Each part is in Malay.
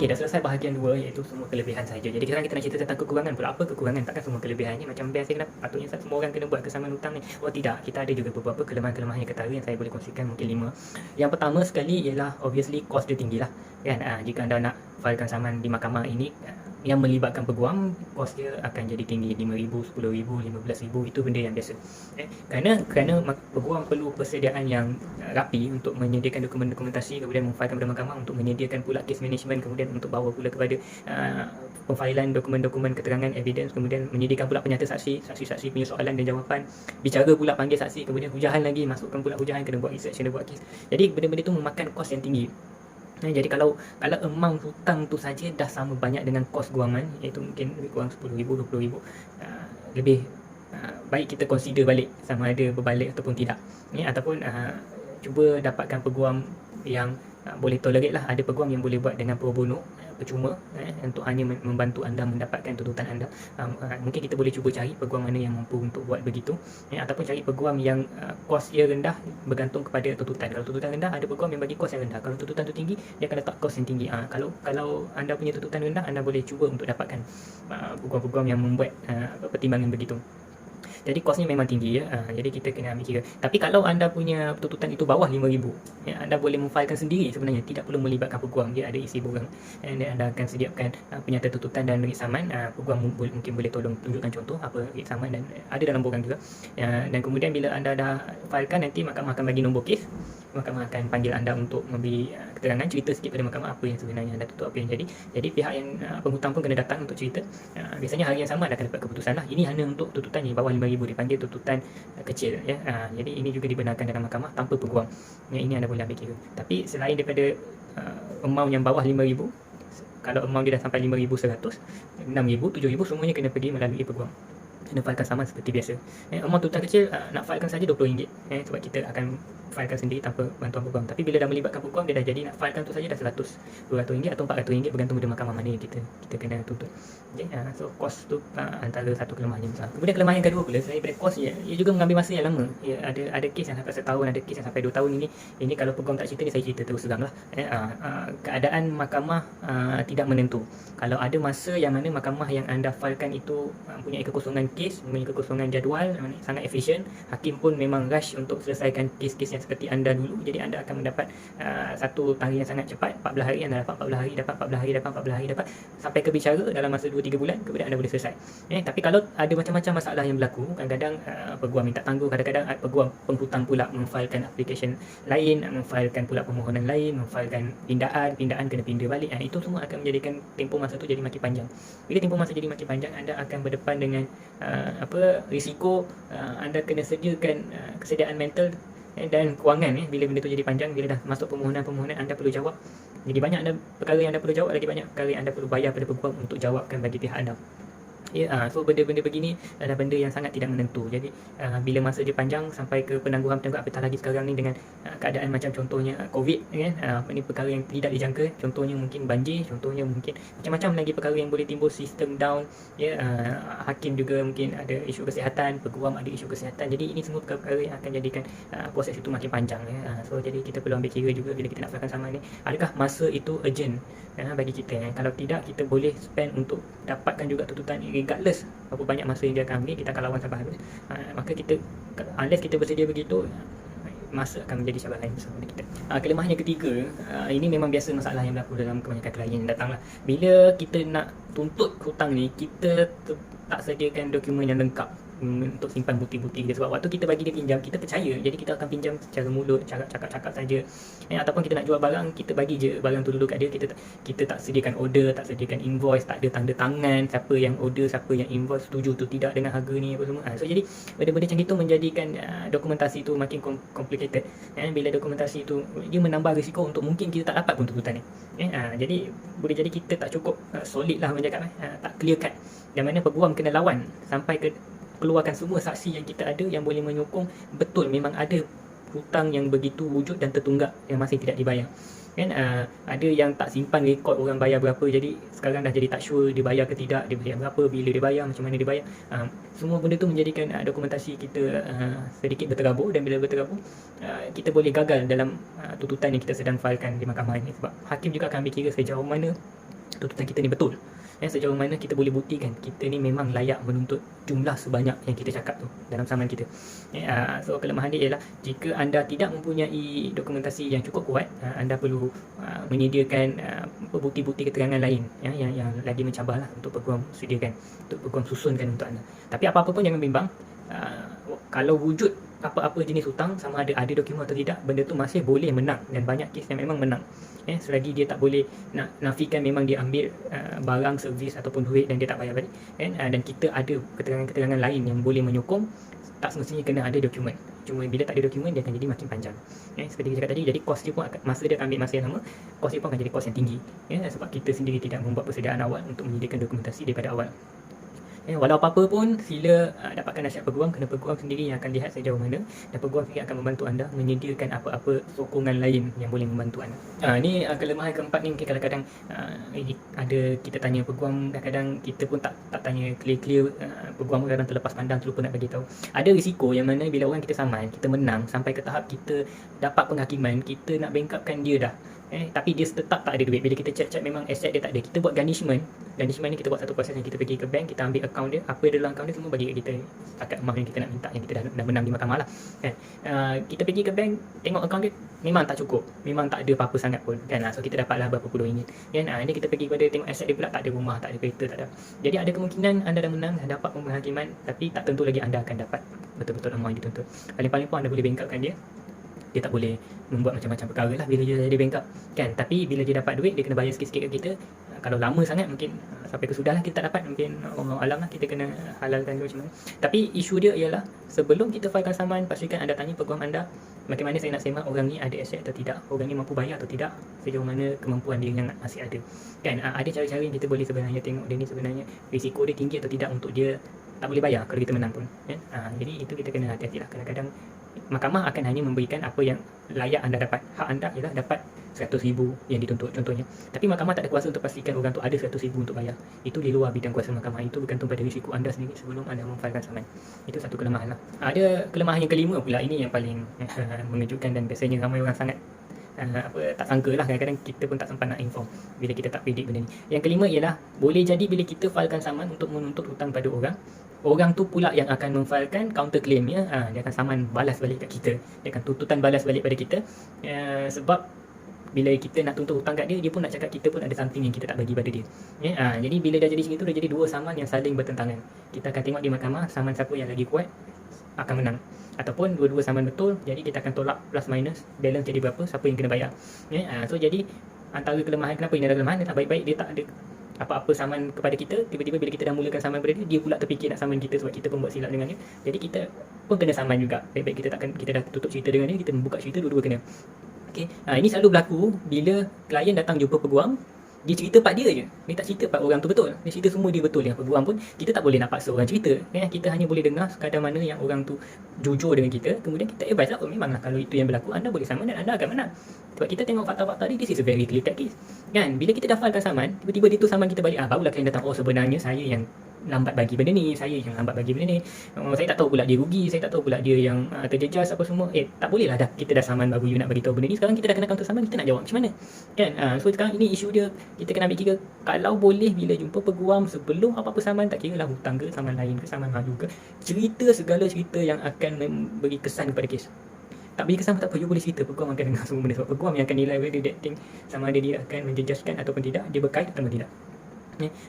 Okey, dah selesai bahagian 2 iaitu semua kelebihan saja. Jadi sekarang kita nak cerita tentang kekurangan pula. Apa kekurangan? Takkan semua kelebihannya macam biasa kenapa patutnya semua orang kena buat kesamaan hutang ni. Oh tidak, kita ada juga beberapa kelemahan-kelemahan yang ketara yang saya boleh kongsikan, mungkin 5. Yang pertama sekali ialah obviously kos dia tinggilah. Kan? Jika anda nak filekan saman di mahkamah ini yang melibatkan peguam, kos dia akan jadi tinggi, 5,000, 10,000, 15,000, itu benda yang biasa. Kerana peguam perlu persediaan yang rapi untuk menyediakan dokumentasi, kemudian memfilekan pada mahkamah, untuk menyediakan pula case management, kemudian untuk bawa pula kepada pemfailan dokumen-dokumen keterangan evidence, kemudian menyediakan pula penyata saksi punya soalan dan jawapan, bicara pula, panggil saksi, kemudian hujahan lagi, masukkan pula hujahan, kena buat research, kena buat case. Jadi benda-benda tu memakan kos yang tinggi. Jadi kalau amount hutang tu saja dah sama banyak dengan kos guaman, iaitu mungkin lebih kurang 10,000, 20,000, lebih baik kita consider balik sama ada berbalik ataupun tidak, ataupun cuba dapatkan peguam yang boleh tolerate lah. Ada peguam yang boleh buat dengan pro bono, percuma, untuk hanya membantu anda mendapatkan tuntutan anda. Mungkin kita boleh cuba cari peguam mana yang mampu untuk buat begitu, ataupun cari peguam yang kos dia rendah, bergantung kepada tuntutan. Kalau tuntutan rendah, ada peguam yang bagi kos yang rendah. Kalau tuntutan tu tinggi, dia akan letak kos yang tinggi. Kalau anda punya tuntutan rendah, anda boleh cuba untuk dapatkan peguam-peguam yang membuat pertimbangan begitu. Jadi kosnya memang tinggi, jadi kita kena ambil kira. Tapi kalau anda punya tuntutan itu bawah 5,000, anda boleh memfilekan sendiri sebenarnya, tidak perlu melibatkan peguam. Dia ada isi borang, dan anda akan sediakan penyata tuntutan dan rit saman. Peguam mungkin boleh tolong tunjukkan contoh apa rit saman, dan ada dalam borang juga. Dan kemudian bila anda dah filekan, nanti mahkamah akan bagi nombor kes. Mahkamah akan panggil anda untuk memberi keterangan, cerita sikit pada mahkamah apa yang sebenarnya anda tuntut, apa yang jadi. Jadi pihak yang penghutang pun kena datang untuk cerita. Biasanya hari yang sama anda akan dapat keputusan lah. Ini hanya untuk tuntutan yang bawah 5,000, dipanggil tuntutan kecil, ya. Jadi ini juga dibenarkan dalam mahkamah tanpa peguam. Ini anda boleh ambil kira. Tapi selain daripada amount yang bawah 5,000, kalau amount dia dah sampai 5,100, 6,000, 7,000, semuanya kena pergi melalui peguam. Kena filekan saman seperti biasa. Amount tuntutan kecil, nak filekan saja RM20, sebab kita akan filekan sendiri tanpa bantuan peguam. Tapi bila dah melibatkan peguam, dia dah jadi nak filekan tu saja dah RM100, RM200 atau RM400, bergantung pada mahkamah mana yang kita kena tuntut. Okay, so kos tu antara satu kelemahan yang besar. Kemudian kelemahan yang kedua pula, selain daripada kos, ia juga mengambil masa yang lama. Ada kes yang sampai setahun, ada kes yang sampai 2 tahun. Ini kalau peguam tak cerita ni, saya cerita terus terang lah. Keadaan mahkamah tidak menentu. Kalau ada masa yang mana mahkamah yang anda filekan itu mempunyai kekosongan kes, mempunyai kekosongan jadual, sangat efisien, hakim pun memang rush untuk selesaikan kes-kes yang seperti anda dulu. Jadi anda akan mendapat satu tarian sangat cepat, 14 hari anda dapat, 14 hari dapat, 14 hari dapat, 14 hari dapat, sampai ke bicara dalam masa 2-3 bulan, kemudian anda boleh selesai. Tapi kalau ada macam-macam masalah yang berlaku, kadang-kadang peguam minta tangguh, kadang-kadang peguam penghutang pula memfilekan application lain, memfilekan pula permohonan lain, memfilekan pindaan kena pindah balik. Itu semua akan menjadikan tempoh masa tu jadi makin panjang. Bila tempoh masa jadi makin panjang, anda akan berdepan dengan risiko anda kena sediakan kesediaan mental dan kewangan. Bila benda tu jadi panjang, bila dah masuk permohonan anda perlu jawab. Jadi banyak perkara yang anda perlu jawab, lagi banyak perkara yang anda perlu bayar pada peguam untuk jawabkan bagi pihak anda. So benda-benda begini adalah benda yang sangat tidak menentu. Jadi bila masa dia panjang sampai ke penangguhan, apatah lagi sekarang ni dengan keadaan macam contohnya COVID, kan, ini perkara yang tidak dijangka. Contohnya mungkin banjir, contohnya mungkin macam-macam lagi perkara yang boleh timbul, sistem down, hakim juga mungkin ada isu kesihatan, peguam ada isu kesihatan. Jadi ini semua perkara yang akan jadikan proses itu makin panjang, So jadi kita perlu ambil kira juga bila kita nak filekan saman ni, adakah masa itu urgent bagi kita. Kalau tidak, kita boleh spend untuk dapatkan juga tuntutan regardless berapa banyak masa yang dia akan ambil, kita akan lawan sampai habis. Maka kita, unless kita bersedia begitu, masa akan menjadi cabaran besar pada kita. Kelemahan yang ketiga, ini memang biasa masalah yang berlaku dalam kebanyakan klien yang datang lah. Bila kita nak tuntut hutang ni, kita tak sediakan dokumen yang lengkap untuk simpan bukti-bukti kita. Sebab waktu kita bagi dia pinjam, kita percaya, jadi kita akan pinjam secara mulut, cakap-cakap saja. Ataupun kita nak jual barang, kita bagi je barang tu dulu kat dia. Kita tak sediakan order, tak sediakan invoice, tak ada tanda tangan siapa yang order, siapa yang invoice, setuju tu tidak dengan harga ni, apa semua. So jadi benda-benda macam itu menjadikan dokumentasi tu makin complicated. Bila dokumentasi tu, dia menambah risiko untuk mungkin kita tak dapat pun tuntutan ni. Jadi boleh jadi kita tak cukup solid lah bercakap, tak clear cut. Dan mana peguam kena lawan sampai ke keluarkan semua saksi yang kita ada yang boleh menyokong betul memang ada hutang yang begitu wujud dan tertunggak yang masih tidak dibayar. kan. Ada yang tak simpan rekod orang bayar berapa, jadi sekarang dah jadi tak sure dia bayar ke tidak, dia bayar berapa, bila dia bayar, macam mana dia bayar. Semua benda tu menjadikan dokumentasi kita sedikit berterabur, dan bila berterabur kita boleh gagal dalam tuntutan yang kita sedang filekan di mahkamah ini, sebab hakim juga akan ambil kira sejauh mana tuntutan kita ni betul. Sejauh mana kita boleh buktikan kita ni memang layak menuntut jumlah sebanyak yang kita cakap tu dalam saman kita. So kelemahan dia ialah jika anda tidak mempunyai dokumentasi yang cukup kuat, anda perlu menyediakan bukti-bukti keterangan lain yang lagi mencabar lah untuk peguam sediakan, untuk peguam susunkan untuk anda. Tapi apa-apa pun jangan bimbang, kalau wujud apa-apa jenis hutang, sama ada dokumen atau tidak, benda tu masih boleh menang, dan banyak kes yang memang menang. Selagi dia tak boleh nak nafikan memang dia ambil barang, servis ataupun duit dan dia tak bayar balik, dan kita ada keterangan-keterangan lain yang boleh menyokong, tak semestinya kena ada dokumen. Cuma bila tak ada dokumen, dia akan jadi makin panjang. Seperti kita cakap tadi, jadi kos dia pun akan, masa dia akan ambil masa yang lama, kos dia pun akan jadi kos yang tinggi, sebab kita sendiri tidak membuat persediaan awal untuk menyediakan dokumentasi daripada awal. Walau apa-apa pun, sila dapatkan nasihat peguam, kerana peguam sendiri yang akan lihat sejauh mana, dan peguam sendiri akan membantu anda menyediakan apa-apa sokongan lain yang boleh membantu anda. Ni kelemahan keempat ni, mungkin kadang-kadang ada kita tanya peguam, kadang-kadang kita pun tak tanya clear-clear, peguam kadang terlepas pandang, terlupa nak bagi tahu. Ada risiko yang mana bila orang kita saman, kita menang sampai ke tahap kita dapat penghakiman, kita nak bankruptkan dia dah, tapi dia tetap tak ada duit. Bila kita check memang aset dia tak ada, kita buat garnishment ni kita buat satu proses yang kita pergi ke bank, kita ambil akaun dia, apa dalam akaun dia semua bagi kat kita setakat amount yang kita nak minta, yang kita dah menang di mahkamah lah, kan. Kita pergi ke bank, tengok akaun dia memang tak cukup, memang tak ada apa-apa sangat pun, kan. So kita dapatlah berapa puluh ringgit, kan. Ini kita pergi pada tengok aset dia pula, tak ada rumah, tak ada kereta, tak ada. Jadi ada kemungkinan anda dah menang, dah dapat penghakiman, tapi tak tentu lagi anda akan dapat betul-betul amount yang dituntut. Paling-paling pun anda boleh bankruptkan dia tak boleh membuat macam-macam perkara lah bila dia jadi bankrupt, kan. Tapi bila dia dapat duit, dia kena bayar sikit-sikit kat kita. Kalau lama sangat, mungkin sampai ke sudah lah kita tak dapat, mungkin Allah alam lah, kita kena halalkan macam mana. Tapi isu dia ialah, sebelum kita filekan saman, pastikan anda tanya peguam anda, bagaimana saya nak semak orang ni ada aset atau tidak, orang ni mampu bayar atau tidak, sejauh mana kemampuan dia yang masih ada, kan. Ada cara-cara yang kita boleh sebenarnya tengok dia ni sebenarnya risiko dia tinggi atau tidak untuk dia tak boleh bayar kalau kita menang pun, kan. Jadi itu kita kena hati-hati lah. Kadang-kadang mahkamah akan hanya memberikan apa yang layak anda dapat. Hak anda ialah dapat 100,000 yang dituntut contohnya, tapi mahkamah tak ada kuasa untuk pastikan orang tu ada 100,000 untuk bayar. Itu di luar bidang kuasa mahkamah. Itu bergantung pada risiko anda sendiri sebelum anda memfilekan saman. Itu satu kelemahan lah. Ada kelemahan yang kelima pula, ini yang paling mengejutkan, dan biasanya ramai orang sangat tak sangka lah, kadang-kadang kita pun tak sempat nak inform bila kita tak predict benda ni. Yang kelima ialah, boleh jadi bila kita filekan saman untuk menuntut hutang pada orang tu pula yang akan memfilekan counter claim, dia akan saman balas balik kat kita, dia akan tuntutan balas balik pada kita, sebab bila kita nak tuntut hutang kat dia, dia pun nak cakap kita pun ada something yang kita tak bagi pada dia, jadi bila dah jadi macam tu, dah jadi dua saman yang saling bertentangan. Kita akan tengok di mahkamah, saman siapa yang lagi kuat akan menang, ataupun dua-dua saman betul, jadi kita akan tolak plus minus, balance jadi berapa, siapa yang kena bayar. So jadi antara kelemahan, kenapa ini ada kelemahan, dia tak baik-baik, dia tak ada apa-apa saman kepada kita, tiba-tiba bila kita dah mulakan saman pada dia pula terfikir nak saman kita sebab kita pun buat silap dengan dia. Jadi kita pun kena saman juga. Baik-baik kita dah tutup cerita dengan dia, kita membuka cerita, dua-dua kena. Okay. Ini selalu berlaku bila klien datang jumpa peguam, dia cerita part dia je, dia tak cerita part orang tu betul, dia cerita semua dia betul. Yang peguam pun kita tak boleh nak paksa orang cerita, kita hanya boleh dengar sekadar mana yang orang tu jujur dengan kita, kemudian kita advise lah, memanglah kalau itu yang berlaku, anda boleh saman dan anda akan menang. Sebab kita tengok fakta-fakta ni, this is a very clear cut case, kan. Bila kita dah filekan saman, tiba-tiba dia tu saman kita balik, barulah klien datang, oh sebenarnya saya yang lambat bagi benda ni, saya yang lambat bagi benda ni, saya tak tahu pula dia rugi, saya tak tahu pula dia yang terjejas apa semua. Tak boleh lah, dah kita dah saman baru you nak bagi tahu benda ni, sekarang kita dah kena counter saman, kita nak jawab macam mana, kan. So sekarang ini isu dia, kita kena ambil kira, kalau boleh bila jumpa peguam, sebelum apa-apa saman, tak kira lah hutang ke, saman lain ke, saman maju ke, cerita segala cerita yang akan memberi kesan kepada kes. Tak beri kesan tak apa, you boleh cerita, peguam akan dengar semua benda, sebab peguam yang akan nilai whether that thing sama ada dia akan menjejaskan ataupun tidak, dia berkait atau tidak.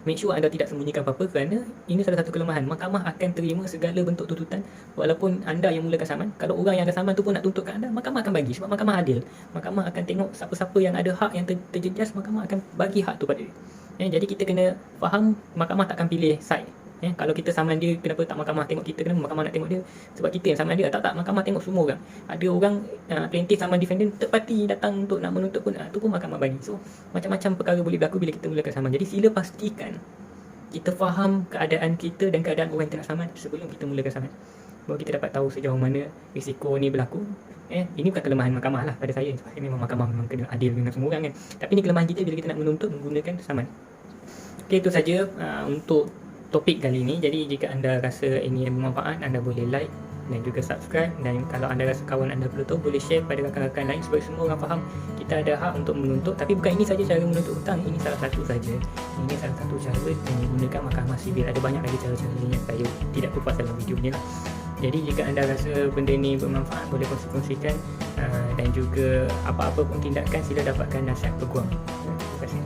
Make sure anda tidak sembunyikan apa-apa, kerana ini salah satu kelemahan. Mahkamah akan terima segala bentuk tuntutan walaupun anda yang mulakan saman. Kalau orang yang ada saman tu pun nak tuntut kat anda, mahkamah akan bagi, sebab mahkamah adil. Mahkamah akan tengok siapa-siapa yang ada hak yang terjejas, mahkamah akan bagi hak tu pada dia. Jadi kita kena faham, mahkamah takkan pilih side. Kalau kita saman dia, kenapa tak mahkamah tengok kita, kenapa mahkamah nak tengok dia, sebab kita yang saman dia. Tak, mahkamah tengok semua orang. Ada orang plaintiff saman defendant, third party datang untuk nak menuntut pun, tu pun mahkamah bagi. So macam-macam perkara boleh berlaku bila kita mulakan saman. Jadi sila pastikan kita faham keadaan kita dan keadaan orang yang kita nak saman sebelum kita mulakan saman. bahawa kita dapat tahu sejauh mana risiko ni berlaku. Ini bukan kelemahan mahkamah lah pada saya. Memang mahkamah memang kena adil dengan semua orang kan. Tapi ni kelemahan kita bila kita nak menuntut menggunakan saman. Okey, itu saja untuk topik kali ini. Jadi jika anda rasa ini bermanfaat, anda boleh like dan juga subscribe. Dan kalau anda rasa kawan anda perlu tahu, boleh share pada rakan-rakan lain supaya semua orang faham kita ada hak untuk menuntut. Tapi bukan ini saja cara menuntut hutang, ini salah satu saja. Ini salah satu cara yang menggunakan mahkamah sivil. Ada banyak lagi cara-cara yang saya tidak kupas dalam video ni lah. Jadi jika anda rasa benda ni bermanfaat, boleh kongsikan, dan juga apa-apa pun tindakan, sila dapatkan nasihat peguam. Terima kasih.